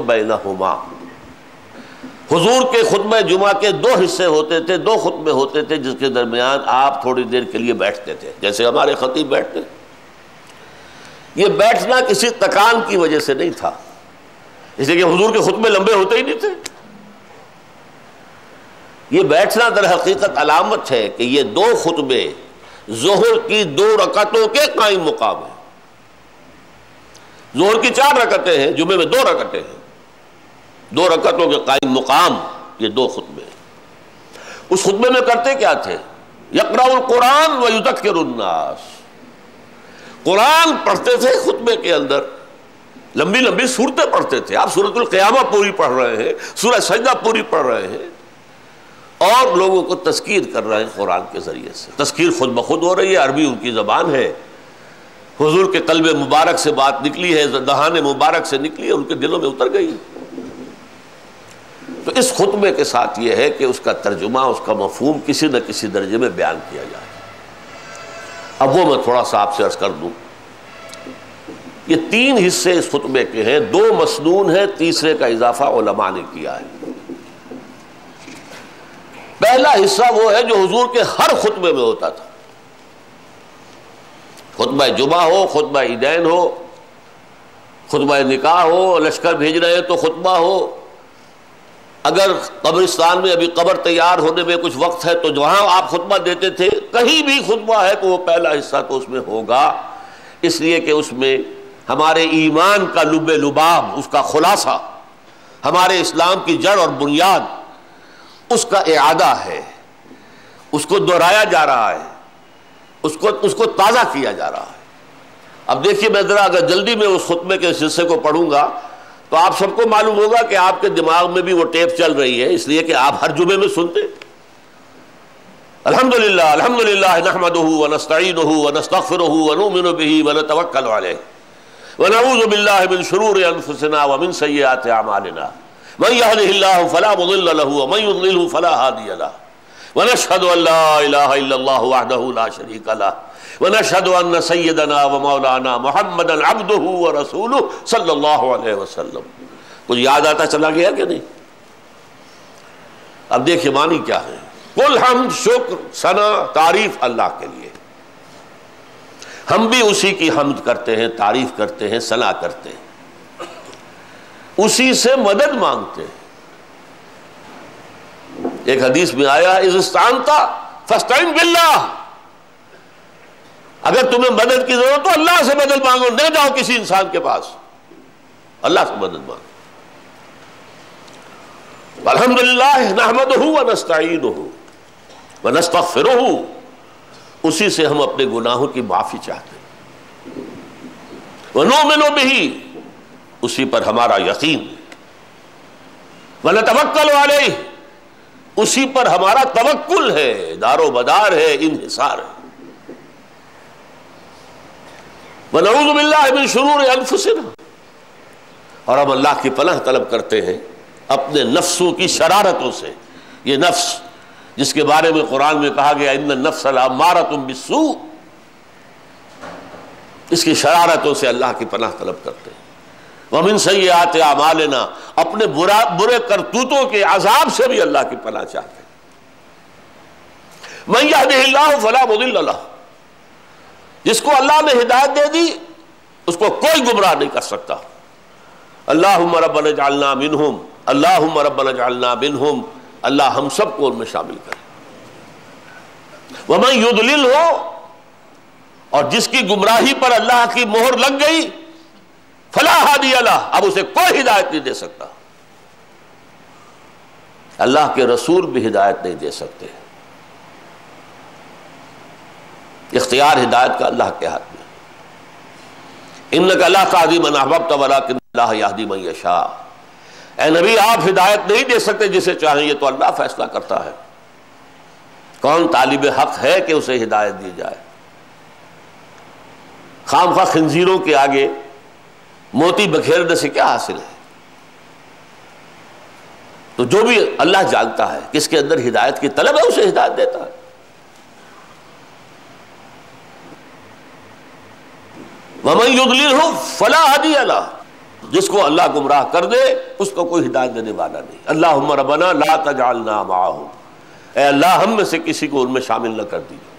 بینہما، حضور کے خطبہ جمعہ کے دو حصے ہوتے تھے، دو خطبے ہوتے تھے جس کے درمیان آپ تھوڑی دیر کے لیے بیٹھتے تھے، جیسے ہمارے خطیب بیٹھتے۔ یہ بیٹھنا کسی تکان کی وجہ سے نہیں تھا، اس لیے کہ حضور کے خطبے لمبے ہوتے ہی نہیں تھے۔ یہ بیٹھنا در حقیقت علامت ہے کہ یہ دو خطبے ظہر کی 2 رکعتوں کے قائم مقام ہیں۔ ظہر کی 4 رکعتیں ہیں، جمعے میں 2 رکعتیں ہیں، 2 رکعتوں کے قائم مقام یہ 2 خطبے۔ اس خطبے میں کرتے کیا تھے؟ یقرأ القرآن ویذکر الناس، قرآن پڑھتے تھے خطبے کے اندر، لمبی لمبی صورتیں پڑھتے تھے۔ آپ سورۃ القیامہ پوری پڑھ رہے ہیں، سورہ سجدہ پوری پڑھ رہے ہیں، اور لوگوں کو تذکیر کر رہے ہیں قرآن کے ذریعے سے۔ تذکیر خود بخود ہو رہی ہے، عربی ان کی زبان ہے، حضور کے قلب مبارک سے بات نکلی ہے، دہان مبارک سے نکلی ہے، ان کے دلوں میں اتر گئی۔ تو اس خطبے کے ساتھ یہ ہے کہ اس کا ترجمہ، اس کا مفہوم کسی نہ کسی درجے میں بیان کیا جائے۔ اب وہ میں تھوڑا سا آپ سے عرض کر دوں۔ یہ 3 حصے اس خطبے کے ہیں، 2 مسنون ہیں، تیسرے کا اضافہ علماء نے کیا ہے۔ پہلا حصہ وہ ہے جو حضور کے ہر خطبے میں ہوتا تھا، خطبہ جمعہ ہو، خطبہ عیدین ہو، خطبہ نکاح ہو، لشکر بھیج رہے ہیں تو خطبہ ہو، اگر قبرستان میں ابھی قبر تیار ہونے میں کچھ وقت ہے تو جہاں آپ خطبہ دیتے تھے، کہیں بھی خطبہ ہے تو وہ پہلا حصہ تو اس میں ہوگا، اس لیے کہ اس میں ہمارے ایمان کا لب لباب، اس کا خلاصہ، ہمارے اسلام کی جڑ اور بنیاد، اس کا اعادہ ہے، اس کو دہرایا جا رہا ہے، اس کو تازہ کیا جا رہا ہے۔ اب دیکھیے، میں ذرا اگر جلدی میں اس خطبے کے حصے کو پڑھوں گا تو آپ سب کو معلوم ہوگا کہ آپ کے دماغ میں بھی وہ ٹیپ چل رہی ہے، اس لیے کہ آپ ہر جمعے میں سنتے۔ الحمدللہ الحمدللہ نحمدہ ونستعینہ ونستغفرہ ونؤمن بہ ونتوکل علیہ ونعوذ باللہ من شرور انفسنا ومن سیئات اعمالنا من يهده الله فلا مضل له ومن يضلله فلا هادي له ونشهد ان لا اله الا الله وحده لا شريك له ونشهد ان سيدنا ومولانا محمدا عبده ورسوله صلی اللہ علیہ وسلم۔ کچھ یاد آتا چلا گیا کہ نہیں؟ اب دیکھیے معنی کیا ہے۔ کل حمد، شکر، ثنا، تعریف اللہ کے لیے، ہم بھی اسی کی حمد کرتے ہیں، تعریف کرتے ہیں، ثنا کرتے ہیں، اسی سے مدد مانگتے ہیں۔ ایک حدیث میں آیا اذ استعنت فاستعن باللہ، اگر تمہیں مدد کی ضرورت تو اللہ سے مدد مانگو، نہ جاؤ کسی انسان کے پاس، اللہ سے مدد مانگو۔ الحمدللہ نحمدہ ونستعینہ ونستغفرہ، اسی سے ہم اپنے گناہوں کی معافی چاہتے ہیں۔ ونؤمن بہ، اسی پر ہمارا یقین ہے۔ وَنَتَوَكَّلُ عَلَيْهِ، اسی پر ہمارا توکل ہے، دار و مدار ہے، انحصار ہے۔ وَنَعُوذُ بِاللَّهِ مِن شُرُورِ أَنفُسِنَا، اور ہم اللہ کی پناہ طلب کرتے ہیں اپنے نفسوں کی شرارتوں سے۔ یہ نفس جس کے بارے میں قرآن میں کہا گیا اِنَّ النَّفْسَ لَأَمَّارَةٌ بِالسُّوءِ، اس کی شرارتوں سے اللہ کی پناہ طلب کرتے ہیں۔ وَمِن سَيِّئَاتِ أَعْمَالِنَا، اپنے برے کرتوتوں کے عذاب سے بھی اللہ کی پناہ چاہتے ہیں۔ مَن يَهْدِهِ اللَّهُ فَلَا مُضِلَّ لَهُ، جس کو اللہ نے ہدایت دے دی اس کو کوئی گمراہ نہیں کر سکتا۔ اللہم ربنا اجعلنا منہم، اللہم ربنا اجعلنا منہم، اللہ ہم سب کو ان میں شامل کرے۔ وَمَن يُضْلِلْهُ، اور جس کی گمراہی پر اللہ کی مہر لگ گئی، فلا ہادی لہ، اب اسے کوئی ہدایت نہیں دے سکتا۔ اللہ کے رسول بھی ہدایت نہیں دے سکتے، اختیار ہدایت کا اللہ کے ہاتھ میں۔ انک لا تہدی من احببت ولکن اللہ یہدی من یشاء، اے نبی آپ ہدایت نہیں دے سکتے جسے چاہیں، یہ تو اللہ فیصلہ کرتا ہے۔ کون طالب حق ہے کہ اسے ہدایت دی جائے؟ خام خواہ خنزیروں کے آگے موتی بکھیرنے سے کیا حاصل ہے؟ تو جو بھی اللہ جانتا ہے کس کے اندر ہدایت کی طلب ہے، اسے ہدایت دیتا ہے۔ وَمَن يُضْلِلْهُ فَلَا هَادِيَ لَهُ، جس کو اللہ گمراہ کر دے اس کو کوئی ہدایت دینے والا نہیں. اللہم ربنا لا تجعلنا معہم، اے اللہ ہم میں سے کسی کو ان میں شامل نہ کر دیجیے.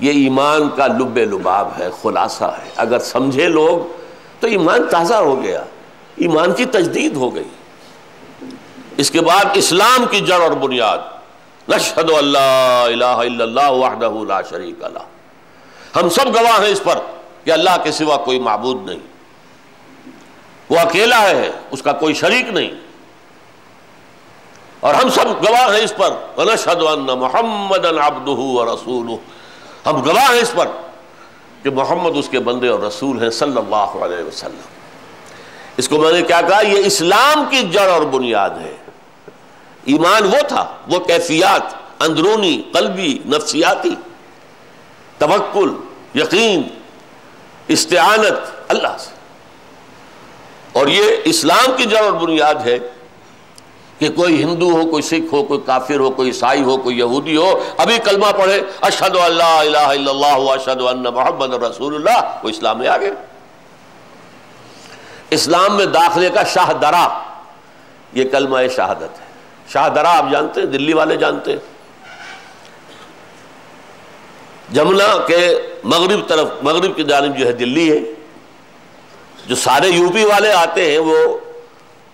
یہ ایمان کا لب لباب ہے، خلاصہ ہے. اگر سمجھے لوگ تو ایمان تازہ ہو گیا، ایمان کی تجدید ہو گئی. اس کے بعد اسلام کی جڑ اور بنیاد، نشہد ان لا الہ الا اللہ وحدہ لا شریک لہ، ہم سب گواہ ہیں اس پر کہ اللہ کے سوا کوئی معبود نہیں، وہ اکیلا ہے، اس کا کوئی شریک نہیں. اور ہم سب گواہ ہیں اس پر ونشہد ان محمدا عبدہ ورسولہ، ہم گواہ ہیں اس پر کہ محمد اس کے بندے اور رسول ہیں صلی اللہ علیہ وسلم. اس کو میں نے کیا کہا؟ یہ اسلام کی جڑ اور بنیاد ہے. ایمان وہ تھا، وہ کیفیات اندرونی، قلبی، نفسیاتی، توکل، یقین، استعانت اللہ سے. اور یہ اسلام کی جڑ اور بنیاد ہے کہ کوئی ہندو ہو، کوئی سکھ ہو، کوئی کافر ہو، کوئی عیسائی ہو، کوئی یہودی ہو، ابھی کلمہ پڑھے اشہد ان لا الہ الا اللہ واشہد ان محمد رسول اللہ، وہ اسلام میں آ گئے. اسلام میں داخلے کا شاہ درا یہ کلمہ شہادت ہے. شاہ درا آپ جانتے ہیں، دلی والے جانتے ہیں، جمنا کے مغرب طرف، مغرب کی جانب جو ہے دلی ہے. جو سارے یو پی والے آتے ہیں وہ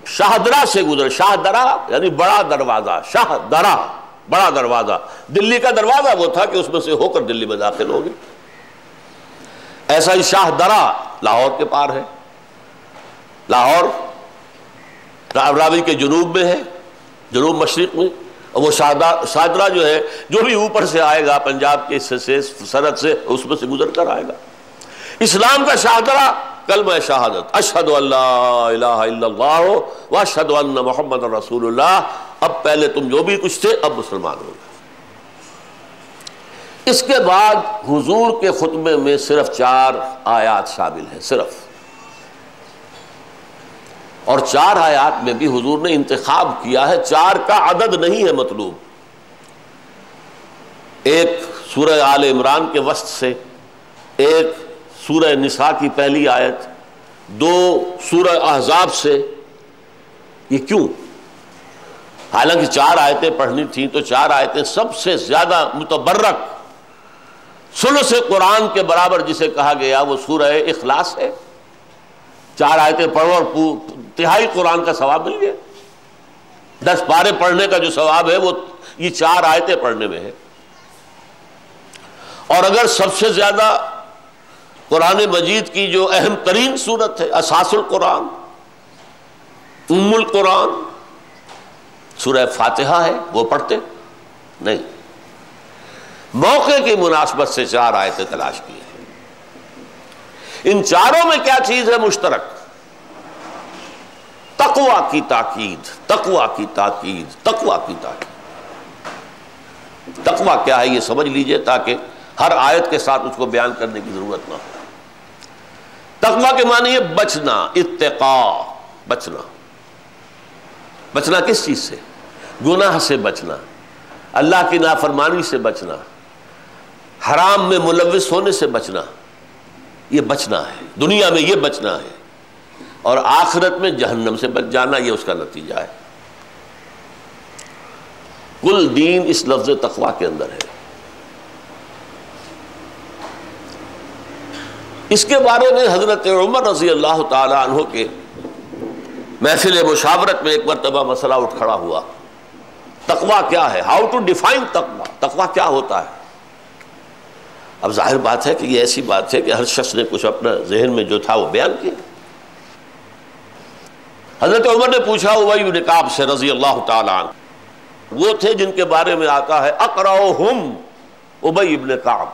شاہدرہ سے گزر، شاہدرہ یعنی بڑا دروازہ، شاہدرہ بڑا دروازہ. دلی کا دروازہ وہ تھا کہ اس میں سے ہو کر دلی میں داخل ہو گئے. ایسا ہی شاہدرہ لاہور کے پار ہے. لاہور راوی کے جنوب میں ہے، جنوب مشرق میں. اور وہ شاہدرہ جو ہے، جو بھی اوپر سے آئے گا پنجاب کے حصے سے، سرحد سے، اس میں سے گزر کر آئے گا. اسلام کا شاہدرہ کلمہ شہادت، اشہد ان لا الہ الا اللہ واشہد ان محمد رسول اللہ. اب پہلے تم جو بھی کچھ تھے اب مسلمان ہو گئے. اس کے بعد حضور کے خطبے میں صرف 4 آیات شامل ہیں، صرف. اور 4 آیات میں بھی حضور نے انتخاب کیا ہے، 4 کا عدد نہیں ہے مطلوب. ایک سورہ آل عمران کے وسط سے، ایک سورہ نساء کی پہلی آیت، 2 سورہ احزاب سے. یہ کیوں؟ حالانکہ 4 آیتیں پڑھنی تھیں تو 4 آیتیں سب سے زیادہ متبرک، ثلث قرآن کے برابر جسے کہا گیا وہ سورہ اخلاص ہے. 4 آیتیں پڑھو اور تہائی قرآن کا ثواب مل گیا. 10 پارے پڑھنے کا جو ثواب ہے وہ یہ 4 آیتیں پڑھنے میں ہے. اور اگر سب سے زیادہ قرآن مجید کی جو اہم ترین صورت ہے، اساس القرآن، ام القرآن، سورہ فاتحہ ہے، وہ پڑھتے نہیں. موقع کی مناسبت سے 4 آیتیں تلاش کی. ان 4 میں کیا چیز ہے مشترک؟ تقوی کی تاکید، تقوی کی تاکید، تقوی کی تاکید. تقوی کیا ہے یہ سمجھ لیجئے تاکہ ہر آیت کے ساتھ اس کو بیان کرنے کی ضرورت نہ ہو. تقوی کے معنی ہے بچنا، اتقاء، بچنا. بچنا کس چیز سے؟ گناہ سے بچنا، اللہ کی نافرمانی سے بچنا، حرام میں ملوث ہونے سے بچنا. یہ بچنا ہے، دنیا میں یہ بچنا ہے. اور آخرت میں جہنم سے بچ جانا، یہ اس کا نتیجہ ہے. کل دین اس لفظ تقوی کے اندر ہے. اس کے بارے میں حضرت عمر رضی اللہ تعالی عنہ کے محفل مشاورت میں ایک مرتبہ مسئلہ اٹھ کھڑا ہوا. تقوی کیا ہے؟ ہاؤ ٹو ڈیفائن تقوی، تقوی کیا ہوتا ہے؟ اب ظاہر بات ہے کہ یہ ایسی بات ہے کہ ہر شخص نے کچھ اپنا ذہن میں جو تھا وہ بیان کیا. حضرت عمر نے پوچھا ابی بن کعب سے رضی اللہ تعالی عنہ. وہ تھے جن کے بارے میں آتا ہے اقرأہم ابی بن کعب.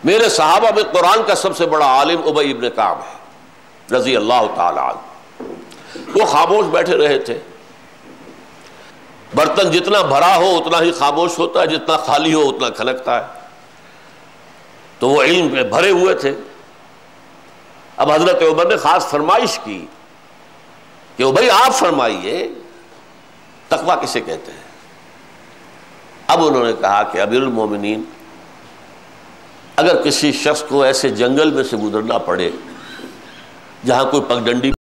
میرے صحابہ میں قرآن کا سب سے بڑا عالم ابی بن کعب ہے رضی اللہ تعالی عنہ. وہ خاموش بیٹھے رہے تھے. برتن جتنا بھرا ہو اتنا ہی خاموش ہوتا ہے، جتنا خالی ہو اتنا کھنکتا ہے. تو وہ علم میں بھرے ہوئے تھے. اب حضرت عمر نے خاص فرمائش کی کہ بھائی آپ فرمائیے تقویٰ کسے کہتے ہیں. اب انہوں نے کہا کہ امیر المومنین، اگر کسی شخص کو ایسے جنگل میں سے گزرنا پڑے جہاں کوئی پگڈنڈی